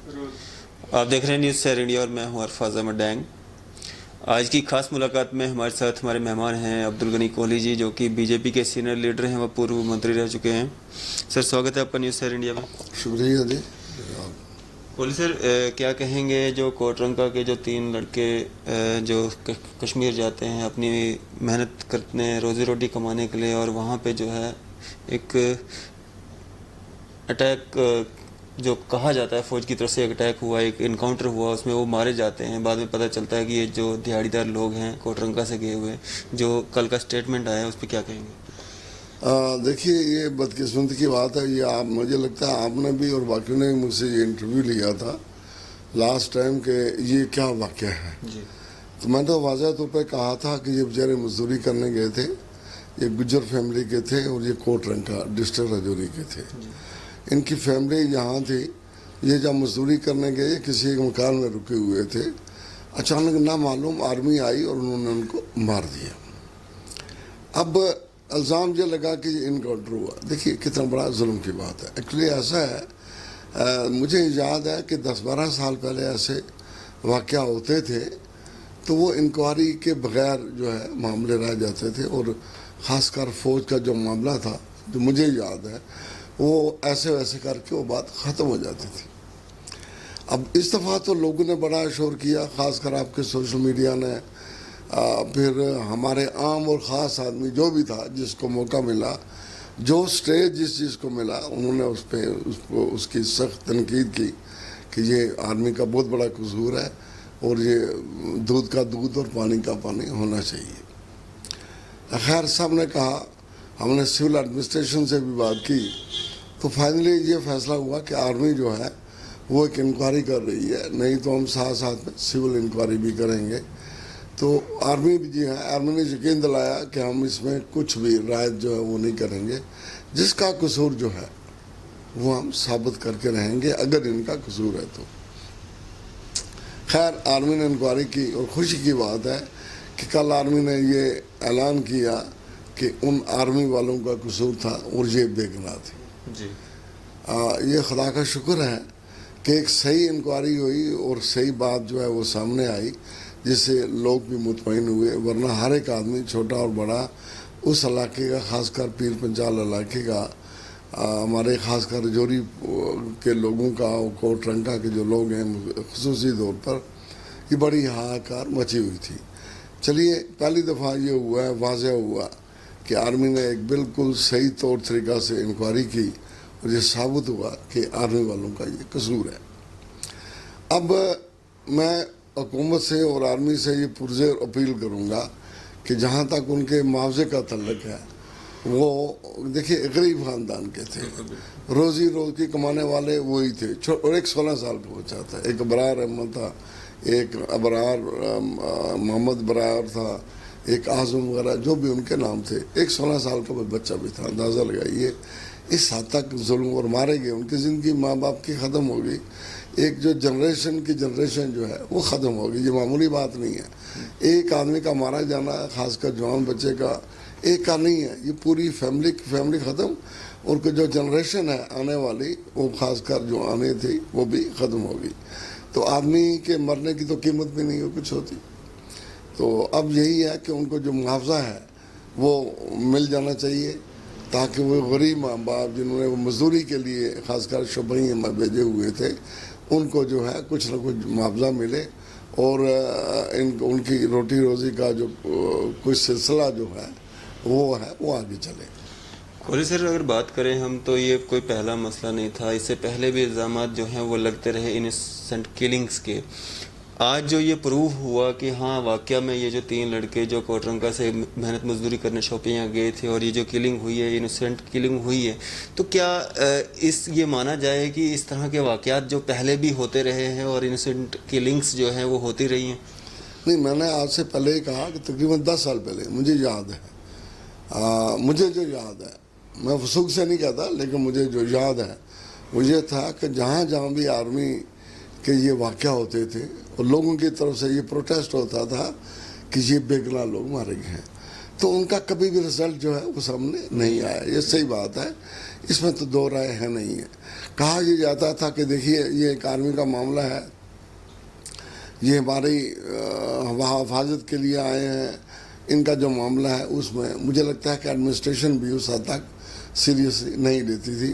آپ دیکھ رہے ہیں نیوز سیر انڈیا اور میں ہوں عرفاظ احمد ڈینگ۔ آج کی خاص ملاقات میں ہمارے ساتھ ہمارے مہمان ہیں عبدالغنی کوہلی جی، جو کہ بی جے پی کے سینئر لیڈر ہیں، وہ پورو منتری رہ چکے ہیں۔ سر سواگت ہے آپ کا نیوز سیر انڈیا میں۔ شکریہ جی۔ کوہلی سر، کیا کہیں گے جو کوٹرنکا کے جو 3 لڑکے جو کشمیر جاتے ہیں اپنی محنت کرنے روزی روٹی کمانے کے لیے، اور وہاں پہ جو ہے ایک اٹیک جو کہا جاتا ہے فوج کی طرف سے ایک اٹیک ہوا، ایک انکاؤنٹر ہوا، اس میں وہ مارے جاتے ہیں، بعد میں پتہ چلتا ہے کہ یہ جو دیہڑی دار لوگ ہیں کوٹرنکا سے گئے ہوئے، جو کل کا سٹیٹمنٹ آیا ہے اس پہ کیا کہیں گے؟ دیکھیے، یہ بدقسمتی کی بات ہے۔ یہ مجھے لگتا ہے آپ نے بھی اور باقیوں نے مجھ سے یہ انٹرویو لیا تھا لاسٹ ٹائم کہ یہ کیا واقعہ ہے جی، تو میں نے واضح طور پہ کہا تھا کہ یہ بیچارے مزدوری کرنے گئے تھے، یہ گجر فیملی کے تھے اور یہ کوٹرنکا ڈسٹرکٹ راجوری کے تھے۔ ان کی فیملی یہاں تھی۔ یہ جب مزدوری کرنے گئے کسی ایک مکان میں رکے ہوئے تھے، اچانک نامعلوم آرمی آئی اور انہوں نے ان کو مار دیا۔ اب الزام یہ لگا کہ یہ انکاؤنٹر ہوا۔ دیکھیے کتنا بڑا ظلم کی بات ہے۔ ایکچولی ایسا ہے، مجھے یاد ہے کہ 10-12 سال پہلے ایسے واقعہ ہوتے تھے تو وہ انکوائری کے بغیر جو ہے معاملے رہ جاتے تھے، اور خاص کر فوج کا جو معاملہ تھا جو مجھے یاد ہے، وہ ایسے ویسے کر کے وہ بات ختم ہو جاتی تھی۔ اب اس دفعہ تو لوگوں نے بڑا شور کیا، خاص کر آپ کے سوشل میڈیا نے، پھر ہمارے عام اور خاص آدمی جو بھی تھا، جس کو موقع ملا، جو سٹیج جس چیز کو ملا، انہوں نے اس پہ اس کی سخت تنقید کی کہ یہ آرمی کا بہت بڑا قصور ہے اور یہ دودھ کا دودھ اور پانی کا پانی ہونا چاہیے۔ خیر، سب نے کہا، ہم نے سول ایڈمنسٹریشن سے بھی بات کی، تو فائنلی یہ فیصلہ ہوا کہ آرمی جو ہے وہ ایک انکوائری کر رہی ہے، نہیں تو ہم ساتھ ساتھ میں سول انکوائری بھی کریں گے۔ تو آرمی بھی جی ہاں، آرمی نے یقین دلایا کہ ہم اس میں کچھ بھی رعایت جو ہے وہ نہیں کریں گے، جس کا قصور جو ہے وہ ہم ثابت کر کے رہیں گے اگر ان کا قصور ہے تو۔ خیر، آرمی نے انکوائری کی، اور خوشی کی بات ہے کہ کل آرمی نے یہ اعلان کیا کہ ان آرمی والوں کا قصور تھا اور یہ بے گناہ تھے۔ جی، یہ خدا کا شکر ہے کہ ایک صحیح انکوائری ہوئی اور صحیح بات جو ہے وہ سامنے آئی، جس سے لوگ بھی مطمئن ہوئے، ورنہ ہر ایک آدمی چھوٹا اور بڑا اس علاقے کا، خاص کر پیر پنچال علاقے کا، ہمارے خاص کر راجوری کے لوگوں کا، کوٹرنکا کے جو لوگ ہیں خصوصی طور پر، یہ بڑی ہاہکار مچی ہوئی تھی۔ چلیے، پہلی دفعہ یہ ہوا ہے، واضح ہوا کہ آرمی نے ایک بالکل صحیح طور طریقہ سے انکوائری کی اور یہ ثابت ہوا کہ آرمی والوں کا یہ قصور ہے۔ اب میں حکومت سے اور آرمی سے یہ پرزور اپیل کروں گا کہ جہاں تک ان کے معاوضے کا تعلق ہے، وہ دیکھیے غریب خاندان کے تھے، روزی کی کمانے والے وہی تھے، اور ایک 16 سال کا بچہ تھا، ایک ابرار احمد تھا، ایک ابرار محمد برار تھا، ایک اعظم وغیرہ جو بھی ان کے نام تھے، ایک 16 سال کا بچہ بھی تھا۔ اندازہ لگائیے اس حد تک ظلم، اور مارے گئے، ان کی زندگی ماں باپ کی ختم ہو گئی، ایک جو جنریشن جو ہے وہ ختم ہو گئی۔ یہ معمولی بات نہیں ہے، ایک آدمی کا مارا جانا، خاص کر جوان بچے کا، ایک کا نہیں ہے، یہ پوری فیملی ختم، اور جو جنریشن ہے آنے والی، وہ خاص کر جو آنے تھی وہ بھی ختم ہو گئی۔ تو آدمی کے مرنے کی تو قیمت بھی نہیں کچھ ہوتی۔ تو اب یہی ہے کہ ان کو جو معاوضہ ہے وہ مل جانا چاہیے، تاکہ وہ غریب ماں باپ جنہوں نے وہ مزدوری کے لیے خاص کر شبہی میں بھیجے ہوئے تھے، ان کو جو ہے کچھ نہ کچھ معاوضہ ملے، اور ان کی روٹی روزی کا جو کچھ سلسلہ جو ہے وہ آگے چلے۔ کوہلی سر، اگر بات کریں ہم تو یہ کوئی پہلا مسئلہ نہیں تھا، اس سے پہلے بھی الزامات جو ہیں وہ لگتے رہے انسنٹ کلنگز کے۔ آج جو یہ پروو ہوا کہ ہاں واقعہ میں یہ جو 3 لڑکے جو کوٹرنکا سے محنت مزدوری کرنے شوپیاں گئے تھے، اور یہ جو کلنگ ہوئی ہے، انسنٹ کلنگ ہوئی ہے، تو کیا یہ مانا جائے کہ اس طرح کے واقعات جو پہلے بھی ہوتے رہے ہیں اور انسنٹ کلنگز جو ہیں وہ ہوتی رہی ہیں؟ نہیں، میں نے آج سے پہلے ہی کہا کہ تقریباً 10 سال پہلے مجھے یاد ہے، مجھے جو یاد ہے، میں وثوق سے نہیں کہتا، لیکن مجھے جو یاد ہے وہ یہ تھا کہ جہاں جہاں بھی آرمی کے یہ واقعہ ہوتے تھے اور لوگوں کی طرف سے یہ پروٹیسٹ ہوتا تھا کہ یہ بے گناہ لوگ مارے گئے ہیں، تو ان کا کبھی بھی رزلٹ جو ہے وہ سامنے نہیں آیا. یہ صحیح بات ہے, اس میں تو دو رائے ہے نہیں ہے. کہا یہ جاتا تھا کہ دیکھیے یہ ایک آرمی کا معاملہ ہے, یہ ہماری حفاظت کے لیے آئے ہیں, ان کا جو معاملہ ہے اس میں مجھے لگتا ہے کہ ایڈمنسٹریشن بھی اس حد تک سیریس نہیں لیتی تھی.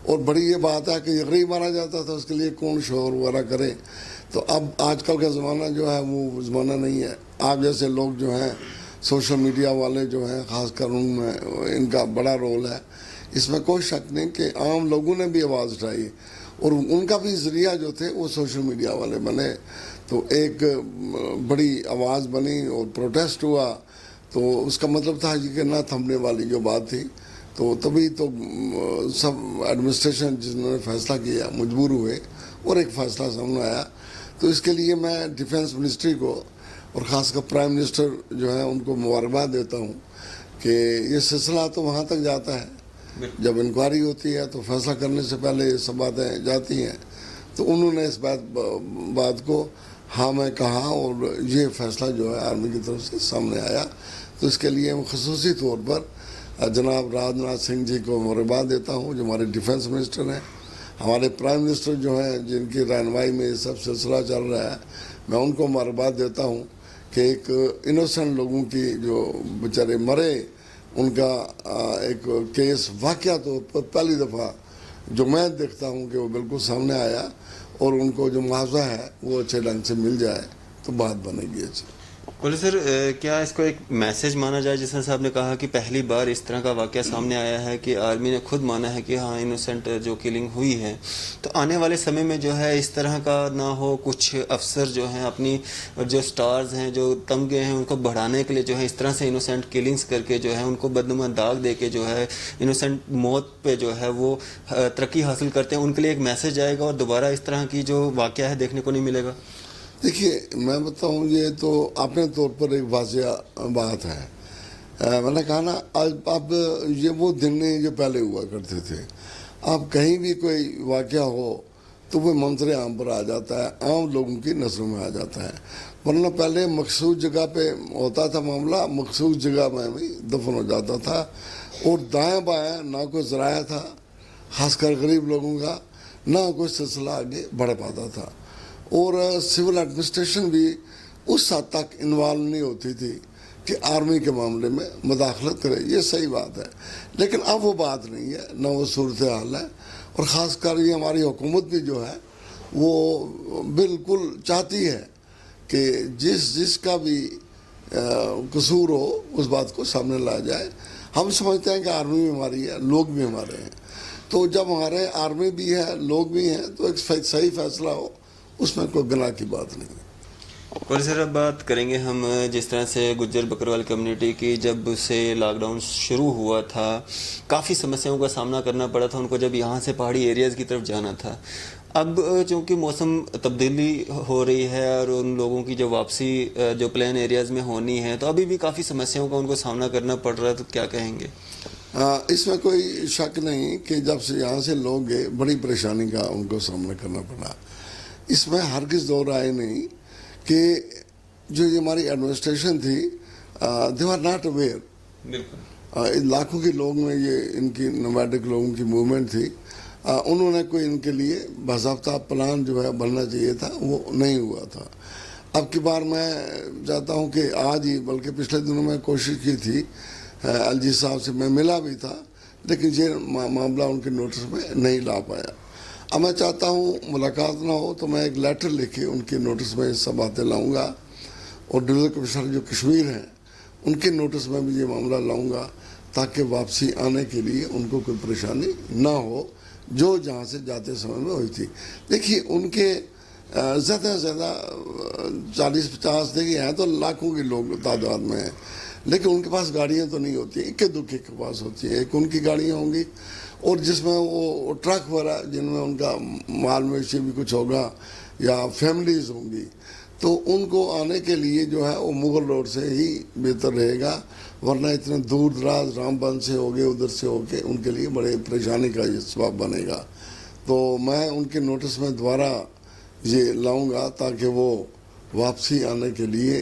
اور بڑی یہ بات ہے کہ غریب مارا جاتا تھا, اس کے لیے کون شور وغیرہ کرے. تو اب آج کل کا زمانہ جو ہے وہ زمانہ نہیں ہے. آپ جیسے لوگ جو ہیں سوشل میڈیا والے جو ہیں, خاص کر ان میں ان کا بڑا رول ہے. اس میں کوئی شک نہیں کہ عام لوگوں نے بھی آواز اٹھائی, اور ان کا بھی ذریعہ جو تھے وہ سوشل میڈیا والے بنے. تو ایک بڑی آواز بنی اور پروٹیسٹ ہوا, تو اس کا مطلب تھا کہ نہ تھمنے والی جو بات تھی. تو تبھی تو سب ایڈمنسٹریشن جنہوں نے فیصلہ کیا مجبور ہوئے اور ایک فیصلہ سامنے آیا. تو اس کے لیے میں ڈیفینس منسٹری کو اور خاص کر پرائم منسٹر جو ہیں ان کو مبارکباد دیتا ہوں کہ یہ سلسلہ تو وہاں تک جاتا ہے. جب انکوائری ہوتی ہے تو فیصلہ کرنے سے پہلے یہ سب باتیں جاتی ہیں. تو انہوں نے اس بات کو ہاں میں کہا, اور یہ فیصلہ جو ہے آرمی کی طرف سے سامنے آیا. تو اس کے لیے میں خصوصی طور پر جناب راجناتھ سنگھ جی کو مبارکباد دیتا ہوں جو ہمارے ڈیفینس منسٹر ہیں. ہمارے پرائم منسٹر جو ہیں جن کی رہنمائی میں یہ سب سلسلہ چل رہا ہے, میں ان کو مبارکباد دیتا ہوں کہ ایک انوسنٹ لوگوں کی جو بیچارے مرے ان کا ایک کیس واقعہ طور پر پہلی دفعہ جو میں دیکھتا ہوں کہ وہ بالکل سامنے آیا, اور ان کو جو معاوضہ ہے وہ اچھے ڈھنگ سے مل جائے تو بات بنے گی اچھی. بولے سر, کیا اس کو ایک میسج مانا جائے, جس طرح صاحب نے کہا کہ پہلی بار اس طرح کا واقعہ سامنے آیا ہے کہ آرمی نے خود مانا ہے کہ ہاں انوسنٹ جو کلنگ ہوئی ہے, تو آنے والے سمے میں جو ہے اس طرح کا نہ ہو. کچھ افسر جو ہیں اپنی جو سٹارز ہیں جو تمغے ہیں ان کو بڑھانے کے لیے جو ہے اس طرح سے انوسنٹ کلنگز کر کے جو ہے ان کو بدنما داغ دے کے جو ہے انوسنٹ موت پہ جو ہے وہ ترقی حاصل کرتے ہیں, ان کے لیے ایک میسج آئے گا اور دوبارہ اس طرح کی جو واقعہ ہے دیکھنے کو نہیں ملے گا. دیکھیے میں بتاؤں, یہ تو اپنے طور پر ایک واضح بات ہے. میں نے کہا نا اب یہ وہ دن نہیں جو پہلے ہوا کرتے تھے. اب کہیں بھی کوئی واقعہ ہو تو وہ منظر عام پر آ جاتا ہے, عام لوگوں کی نظروں میں آ جاتا ہے. ورنہ پہلے مخصوص جگہ پہ ہوتا تھا معاملہ, مخصوص جگہ میں بھی دفن ہو جاتا تھا, اور دائیں بائیں نہ کوئی ذرائع تھا خاص کر غریب لوگوں کا, نہ کوئی سلسلہ آگے بڑھ پاتا تھا. اور سول ایڈمنسٹریشن بھی اس حد تک انوالو نہیں ہوتی تھی کہ آرمی کے معاملے میں مداخلت کرے. یہ صحیح بات ہے, لیکن اب وہ بات نہیں ہے, نہ وہ صورتحال ہے. اور خاص کر یہ ہماری حکومت بھی جو ہے وہ بالکل چاہتی ہے کہ جس کا بھی قصور ہو اس بات کو سامنے لایا جائے. ہم سمجھتے ہیں کہ آرمی بھی ہماری ہے, لوگ بھی ہمارے ہیں. تو جب ہمارے آرمی بھی ہے, لوگ بھی ہیں, تو ایک صحیح فیصلہ ہو, اس میں کوئی گناہ کی بات نہیں ہے. اور سر اب بات کریں گے ہم جس طرح سے گجر بکروال کمیونٹی کی جب سے لاک ڈاؤن شروع ہوا تھا کافی سمسیاؤں کا سامنا کرنا پڑا تھا ان کو جب یہاں سے پہاڑی ایریاز کی طرف جانا تھا. اب چونکہ موسم تبدیلی ہو رہی ہے اور ان لوگوں کی جو واپسی جو پلین ایریاز میں ہونی ہے, تو ابھی بھی کافی سمسیاؤں کا ان کو سامنا کرنا پڑ رہا ہے, تو کیا کہیں گے؟ اس میں کوئی شک نہیں کہ جب سے یہاں سے لوگ گئے بڑی پریشانی کا ان کو سامنا کرنا پڑا. اس میں ہرگز دو رائے نہیں کہ جو یہ ہماری ایڈمنسٹریشن تھی دے آر ناٹ اویئر. لاکھوں کے لوگ میں یہ ان کی نومیڈک لوگوں کی موومنٹ تھی, انہوں نے کوئی ان کے لیے باضابطہ پلان جو ہے بننا چاہیے تھا, وہ نہیں ہوا تھا. اب کی بار میں چاہتا ہوں کہ آج ہی بلکہ پچھلے دنوں میں کوشش کی تھی, ایل جی صاحب سے میں ملا بھی تھا, لیکن یہ معاملہ ان کے نوٹس میں نہیں لا پایا. اب میں چاہتا ہوں ملاقات نہ ہو تو میں ایک لیٹر لکھ کے ان کے نوٹس میں سب باتیں لاؤں گا, اور ڈویژن کمشنر جو کشمیر ہیں ان کے نوٹس میں بھی یہ معاملہ لاؤں گا, تاکہ واپسی آنے کے لیے ان کو کوئی پریشانی نہ ہو جو جہاں سے جاتے سمے میں ہوئی تھی. دیکھیے ان کے زیادہ سے زیادہ 40-50 دیکھیے ہیں تو لاکھوں کے لوگ تعداد میں ہیں, لیکن ان کے پاس گاڑیاں تو نہیں ہوتی, اکے دکے کے پاس ہوتی ہیں. ایک ان کی گاڑیاں ہوں گی اور جس میں وہ ٹرک وغیرہ جن میں ان کا مال مویشی بھی کچھ ہوگا یا فیملیز ہوں گی, تو ان کو آنے کے لیے جو ہے وہ مغل روڈ سے ہی بہتر رہے گا, ورنہ اتنے دور دراز رام بند سے ہو گئے ادھر سے ہو کے ان کے لیے بڑے پریشانی کا یہ سبب بنے گا. تو میں ان کے نوٹس میں دوبارہ یہ لاؤں گا تاکہ وہ واپسی آنے کے لیے